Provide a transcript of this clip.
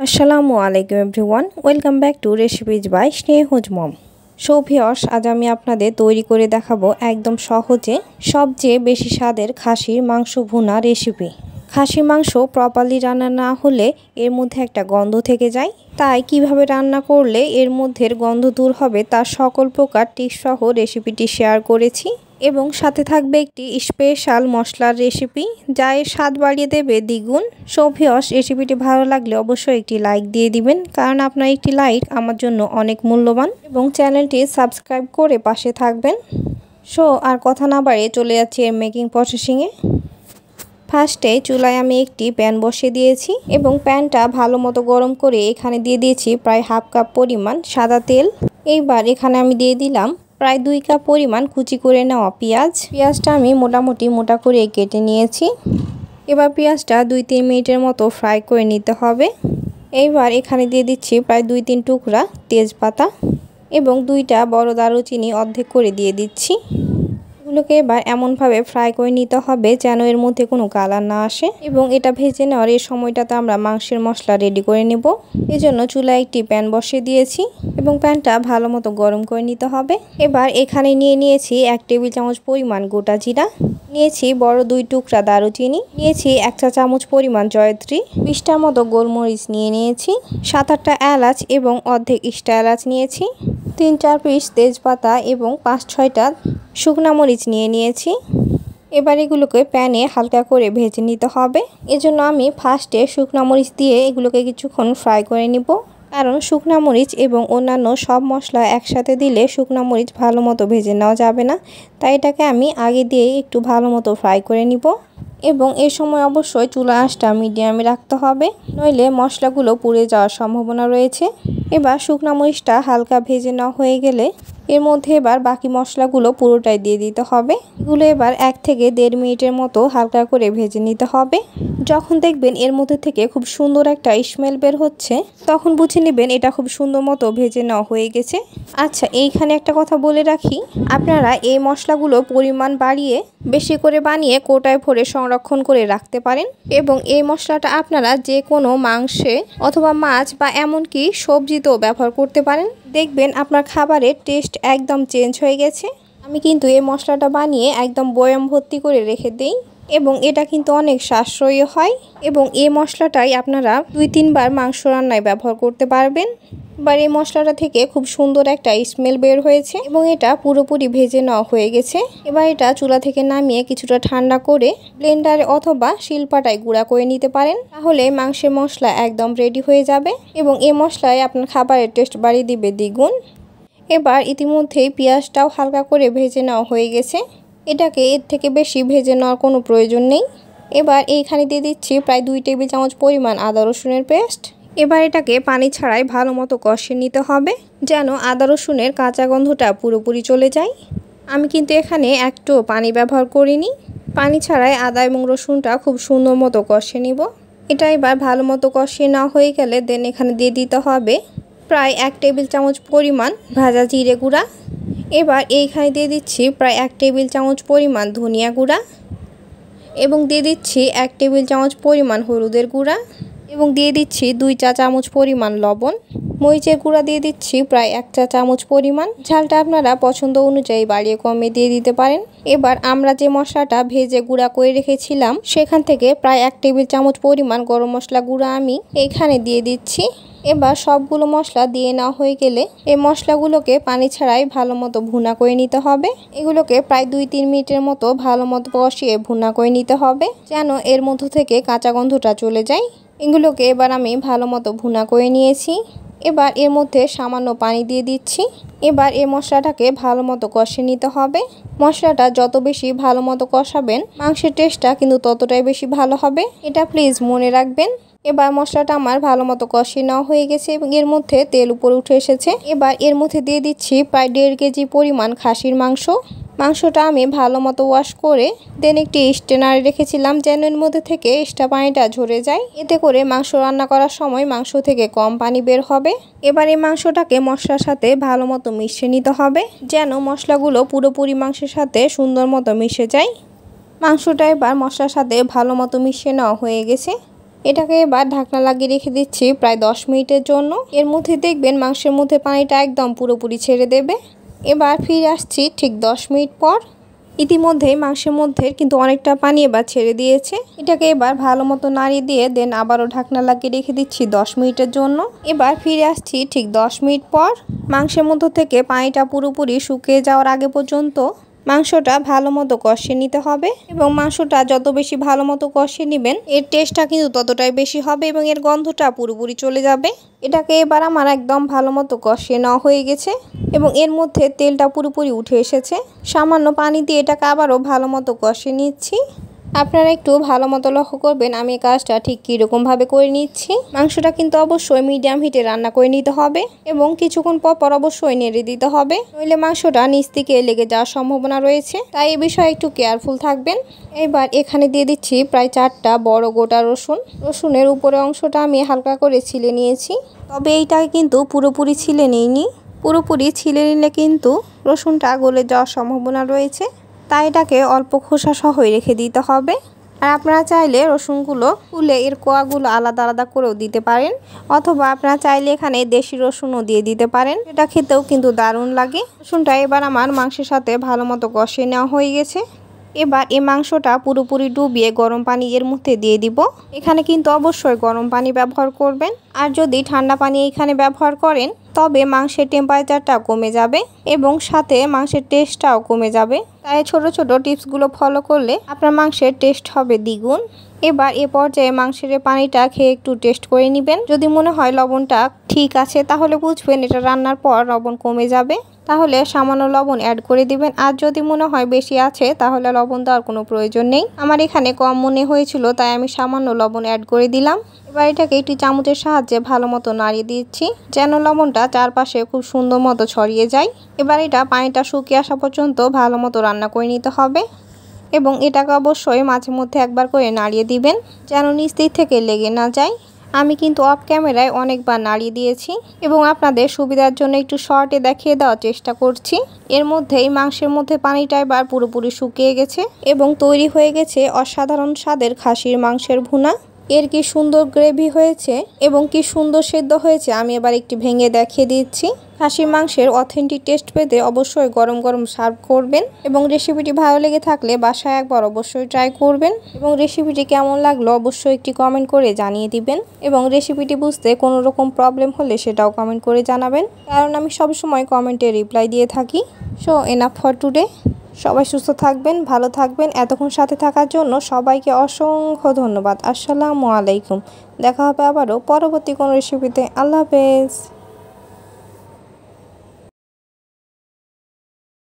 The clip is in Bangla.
আসসালামু আলাইকুম everyone, welcome back to recipes by Snehaj mom. So viewers, আজ আমি আপনাদের তৈরি করে দেখাবো একদম সহজে সবচেয়ে বেশি স্বাদের খাসির মাংস ভুনা রেসিপি। খাসির মাংস প্রপারলি রান্না না হলে এর মধ্যে একটা গন্ধ থেকে যায়, তাই কিভাবে রান্না করলে এর মধ্যে গন্ধ দূর হবে তার সকল প্রকার টিপস সহ রেসিপিটি শেয়ার করেছি এবং সাথে থাকবে একটি স্পেশাল মশলার রেসিপি যা এর স্বাদ বাড়িয়ে দেবে দ্বিগুণ। সো ভিউয়ার্স, রেসিপিটি ভালো লাগলে অবশ্যই একটি লাইক দিয়ে দিবেন, কারণ আপনার একটি লাইক আমার জন্য অনেক মূল্যবান, এবং চ্যানেলটি সাবস্ক্রাইব করে পাশে থাকবেন। সো আর কথা না বাড়িয়ে চলে যাচ্ছি এর মেকিং প্রসেসিংয়ে। ফার্স্টে চুলায় আমি একটি প্যান বসিয়ে দিয়েছি এবং প্যানটা ভালো মতো গরম করে এখানে দিয়ে দিয়েছি প্রায় হাফ কাপ পরিমাণ সাদা তেল। এইবার এখানে আমি দিয়ে দিলাম প্রায় 2 কাপ পরিমাণ কুচি করে নেওয়া পেঁয়াজটা আমি মোটামুটি মোটা করে কেটে নিয়েছি। এবার পেঁয়াজটা 2-3 মিনিটের মতো ফ্রাই করে নিতে হবে। এইবার এখানে দিয়ে দিচ্ছি প্রায় 2-3 টুকরা তেজপাতা এবং 2টা বড় দারুচিনি অর্ধেক করে দিয়ে দিচ্ছি। এগুলোকে এবার এমনভাবে ফ্রাই করে নিতে হবে যেন এর মধ্যে কোনো কালার না আসে, এবং এটা ভেজে নেওয়ার এই সময়টাতে আমরা মাংসের মশলা রেডি করে নেব। এজন্য চুলায় একটি প্যান বসিয়ে দিয়েছি এবং প্যানটা ভালো মতো গরম করে নিতে হবে। এবার এখানে নিয়েছি 1 টেবিল চামচ পরিমাণ গোটা জিরা, নিয়েছি বড় 2 টুকরা দারুচিনি, নিয়েছি 1 চা চামচ পরিমাণ জয়ত্রী, 20টার মতো গোলমরিচ নিয়েছি, 7-8টা এলাচ এবং অর্ধেক স্টা এলাচ নিয়েছি, 3-4 পিস তেজপাতা এবং 5-6টা শুকনা মরিচ নিয়েছি। এবার এগুলোকে প্যানে হালকা করে ভেজে নিতে হবে। এজন্য আমি ফার্স্টে শুকনা মরিচ দিয়ে এগুলোকে কিছুক্ষণ ফ্রাই করে নিব, কারণ শুকনা মরিচ এবং অন্যান্য সব মশলা একসাথে দিলে শুকনা মরিচ ভালো মতো ভেজে নেওয়া যাবে না, তাই এটাকে আমি আগে দিয়ে একটু ভালো মতো ফ্রাই করে নিব। এবং এই সময় অবশ্যই চুলা আঁচটা মিডিয়ামে রাখতে হবে, নইলে মশলাগুলো পুড়ে যাওয়ার সম্ভাবনা রয়েছে। এবার শুকনা মরিচটা হালকা ভেজে নেওয়া হয়ে গেলে এর মধ্যে এবার বাকি মশলাগুলো পুরোটাই দিয়ে দিতে হবে। এগুলো এবার 1 থেকে 1.5 মিনিটের মতো হালকা করে ভেজে নিতে হবে। যখন দেখবেন এর মধ্যে থেকে খুব সুন্দর একটা স্মেল বের হচ্ছে, তখন বুঝে নেবেন এটা খুব সুন্দর মতো ভেজে নেওয়া হয়ে গেছে। আচ্ছা, এইখানে একটা কথা বলে রাখি, আপনারা এই মশলাগুলো পরিমাণ বাড়িয়ে বেশি করে বানিয়ে কোটায় ভরে সংরক্ষণ করে রাখতে পারেন, এবং এই মশলাটা আপনারা যে কোনো মাংসে অথবা মাছ বা এমনকি সবজিতেও ব্যবহার করতে পারেন। দেখবেন আপনার খাবারের টেস্ট একদম চেঞ্জ হয়ে গেছে। আমি কিন্তু এই মশলাটা বানিয়ে একদম বয়াম ভর্তি করে রেখে দিই, এবং এটা কিন্তু অনেক সাশ্রয়ী হয়, এবং এই মশলাটাই আপনারা 2-3 বার মাংস রান্নায় ব্যবহার করতে পারবেন। এবার এই মশলাটা থেকে খুব সুন্দর একটা স্মেল বের হয়েছে এবং এটা পুরোপুরি ভেজে নেওয়া হয়ে গেছে। এবার এটা চুলা থেকে নামিয়ে কিছুটা ঠান্ডা করে ব্লেন্ডারে অথবা শিলপাটায় গুঁড়া করে নিতে পারেন, তাহলে মাংসের মশলা একদম রেডি হয়ে যাবে এবং এই মশলায় আপনার খাবারের টেস্ট বাড়িয়ে দিবে দ্বিগুণ। এবার ইতিমধ্যেই পেঁয়াজটাও হালকা করে ভেজে নেওয়া হয়ে গেছে, এটাকে এর থেকে বেশি ভেজে নেওয়ার কোনো প্রয়োজন নেই। এবার এইখানে দিয়ে দিচ্ছি প্রায় 2 টেবিল চামচ পরিমাণ আদা রসুনের পেস্ট। এবার এটাকে পানি ছাড়াই ভালো মতো কষিয়ে নিতে হবে, যেন আদা রসুনের কাঁচা গন্ধটা পুরোপুরি চলে যায়। আমি কিন্তু এখানে একটু পানি ব্যবহার করিনি, পানি ছাড়াই আদা এবং রসুনটা খুব সুন্দর মতো কষিয়ে নিব। এটা এবার ভালো মতো কষিয়ে নেওয়া হয়ে গেলে দেন এখানে দিয়ে দিতে হবে প্রায় 1 টেবিল চামচ পরিমাণ ভাজা জিরে গুঁড়া। এবার এইখানে দিয়ে দিচ্ছি প্রায় 1 টেবিল চামচ পরিমাণ ধনিয়া গুঁড়া, এবং দিয়ে দিচ্ছি 1 টেবিল চামচ পরিমাণ হলুদের গুঁড়া, এবং দিয়ে দিচ্ছি 2 চা চামচ পরিমাণ লবণ। মরিচের গুঁড়া দিয়ে দিচ্ছি প্রায় 1 চা চামচ পরিমাণ। ঝালটা আপনারা পছন্দ অনুযায়ী বাড়িয়ে কমিয়ে দিয়ে দিতে পারেন। এবার আমরা যে মশলাটা ভেজে গুঁড়া করে রেখেছিলাম সেখান থেকে প্রায় 1 টেবিল চামচ পরিমাণ গরম মশলা গুঁড়া আমি এইখানে দিয়ে দিচ্ছি। এবার সবগুলো মশলা দিয়ে নেওয়া হয়ে গেলে এই মশলাগুলোকে পানি ছাড়াই ভালো মতো ভুনা করে নিতে হবে। এগুলোকে প্রায় 2-3 মিনিটের মতো ভালো মতো কষিয়ে ভুনা করে নিতে হবে, যেন এর মধ্য থেকে কাঁচা গন্ধটা চলে যায়। এগুলোকে এবার আমি ভালো মতো ভুনা করে নিয়েছি। এবার এর মধ্যে সামান্য পানি দিয়ে দিচ্ছি। এবার এই মশলাটাকে ভালো মতো কষিয়ে নিতে হবে। মশলাটা যত বেশি ভালো মতো কষাবেন মাংসের টেস্টটা কিন্তু ততটাই বেশি ভালো হবে, এটা প্লিজ মনে রাখবেন। এবার মশলাটা আমার ভালো মতো কষিয়ে নেওয়া হয়ে গেছে এবং এর মধ্যে তেল উপরে উঠে এসেছে। এবার এর মধ্যে দিয়ে দিচ্ছি প্রায় 1.5 কেজি পরিমাণ খাসির মাংস। মাংসটা আমি ভালো মতো ওয়াশ করে দেন একটি স্ট্রেনারে রেখেছিলাম, যেন এর মধ্যে থেকে এক্সট্রা পানিটা ঝরে যায়। এতে করে মাংস রান্না করার সময় মাংস থেকে কম পানি বের হবে। এবার এই মাংসটাকে মশলার সাথে ভালো মতো মিশিয়ে নিতে হবে, যেন মশলাগুলো পুরোপুরি মাংসের সাথে সুন্দর মতো মিশে যায়। মাংসটা এবার মশলার সাথে ভালো মতো মিশিয়ে নেওয়া হয়ে গেছে। এটাকে এবার ঢাকনা লাগিয়ে রেখে দিচ্ছি প্রায় 10 মিনিটের জন্য। এর মধ্যে দেখবেন মাংসের মধ্যে পানিটা একদম পুরোপুরি ছেড়ে দেবে। এবার ফিরে আসছি ঠিক 10 মিনিট পর। ইতিমধ্যেই মাংসের মধ্যে কিন্তু অনেকটা পানি এবার ছেড়ে দিয়েছে। এটাকে এবার ভালো মতো নাড়িয়ে দিয়ে দেন আবারও ঢাকনা লাগিয়ে রেখে দিচ্ছি 10 মিনিটের জন্য। এবার ফিরে আসছি ঠিক 10 মিনিট পর। মাংসের মধ্য থেকে পানিটা পুরোপুরি শুকিয়ে যাওয়ার আগে পর্যন্ত মাংসটা ভালো মতো কষিয়ে নিতে হবে এবং মাংসটা যত বেশি ভালো মতো কষিয়ে নেবেন এর টেস্টটা কিন্তু ততটাই বেশি হবে এবং এর গন্ধটা পুরোপুরি চলে যাবে। এটাকে এবার আমার একদম ভালো মতো কষিয়ে নেওয়া হয়ে গেছে এবং এর মধ্যে তেলটা পুরোপুরি উঠে এসেছে। সামান্য পানি দিয়ে এটাকে আবারও ভালো মতো কষিয়ে নিচ্ছি। আপনারা একটু ভালো মতো লক্ষ্য করবেন আমি এই কাজটা ঠিক কীরকমভাবে করে নিচ্ছি। মাংসটা কিন্তু অবশ্যই মিডিয়াম হিটে রান্না করে নিতে হবে এবং কিছুক্ষণ পর অবশ্যই নেড়ে দিতে হবে, নইলে মাংসটা নিচ থেকে লেগে যাওয়ার সম্ভাবনা রয়েছে, তাই এই বিষয়ে একটু কেয়ারফুল থাকবেন। এবার এখানে দিয়ে দিচ্ছি প্রায় 4টা বড় গোটা রসুন। রসুনের উপরে অংশটা আমি হালকা করে ছিলে নিয়েছি, তবে এইটাকে কিন্তু পুরোপুরি ছিলে নিইনি। পুরোপুরি ছিলে নিলে কিন্তু রসুনটা গলে যাওয়ার সম্ভাবনা রয়েছে, তাই এটাকে অল্প খোসা সহই রেখে দিতে হবে। আর আপনারা চাইলে রসুনগুলো তুলে এর কোয়াগুলো আলাদা আলাদা করেও দিতে পারেন, অথবা আপনারা চাইলে এখানে দেশি রসুনও দিয়ে দিতে পারেন, এটা খেতেও কিন্তু দারুণ লাগে। রসুনটা এবার আমার মাংসের সাথে ভালো মতো কষিয়ে নেওয়া হয়ে গেছে। এবার এই মাংসটা পুরোপুরি ডুবিয়ে গরম পানি এর মধ্যে দিয়ে দিব। এখানে কিন্তু অবশ্যই গরম পানি ব্যবহার করবেন, আর যদি ঠান্ডা পানি এখানে ব্যবহার করেন তবে মাংসের টেম্পারেচারটা কমে যাবে এবং সাথে মাংসের টেস্টটাও কমে যাবে। তাই ছোট ছোট টিপসগুলো ফলো করলে আপনার মাংসের টেস্ট হবে দ্বিগুণ। এবার এ পর্যায়ে মাংসের পানিটা খেয়ে একটু টেস্ট করে নেবেন। যদি মনে হয় লবণটা ঠিক আছে তাহলে বুঝবেন এটা রান্নার পর লবণ কমে যাবে, তাহলে সামান্য লবণ অ্যাড করে দিবেন। আর যদি মনে হয় বেশি আছে তাহলে লবণ দেওয়ার কোনো প্রয়োজন নেই। আমার এখানে কম মনে হয়েছিল তাই আমি সামান্য লবণ অ্যাড করে দিলাম। এবার এটাকে একটি চামচের সাহায্যে ভালো মতো নাড়িয়ে দিচ্ছি যেন লবণটা চারপাশে খুব সুন্দর মতো ছড়িয়ে যায়। এবার এটা পানিটা শুকিয়ে আসা পর্যন্ত ভালো মতো রান্না করে নিতে হবে এবং এটাকে অবশ্যই মাঝে মধ্যে একবার করে নাড়িয়ে দিবেন যেন নিচ দিক থেকে লেগে না যায়। আমি কিন্তু অফ ক্যামেরায় অনেকবার নাড়িয়ে দিয়েছি এবং আপনাদের সুবিধার জন্য একটু শর্টে দেখিয়ে দেওয়ার চেষ্টা করছি। এর মধ্যেই মাংসের মধ্যে পানিটা এবার পুরোপুরি শুকিয়ে গেছে এবং তৈরি হয়ে গেছে অসাধারণ স্বাদের খাসির মাংসের ভুনা। এর কি সুন্দর গ্রেভি হয়েছে এবং কি সুন্দর সেদ্ধ হয়েছে আমি এবার একটি ভেঙে দেখিয়ে দিচ্ছি। খাসির মাংসের অথেন্টিক টেস্ট পেতে অবশ্যই গরম গরম সার্ভ করবেন এবং রেসিপিটি ভালো লেগে থাকলে বাসায় একবার অবশ্যই ট্রাই করবেন এবং রেসিপিটি কেমন লাগলো অবশ্যই একটি কমেন্ট করে জানিয়ে দিবেন এবং রেসিপিটি বুঝতে কোনো রকম প্রবলেম হলে সেটাও কমেন্ট করে জানাবেন, কারণ আমি সবসময় কমেন্টে রিপ্লাই দিয়ে থাকি। So enough for today. সবাই সুস্থ থাকবেন, ভালো থাকবেন। এতক্ষণ সাথে থাকার জন্য সবাইকে অসংখ্য ধন্যবাদ। আসসালামু আলাইকুম। দেখা হবে আবারও পরবর্তী কোনো রেসিপিতে। আল্লাহ হাফেজ।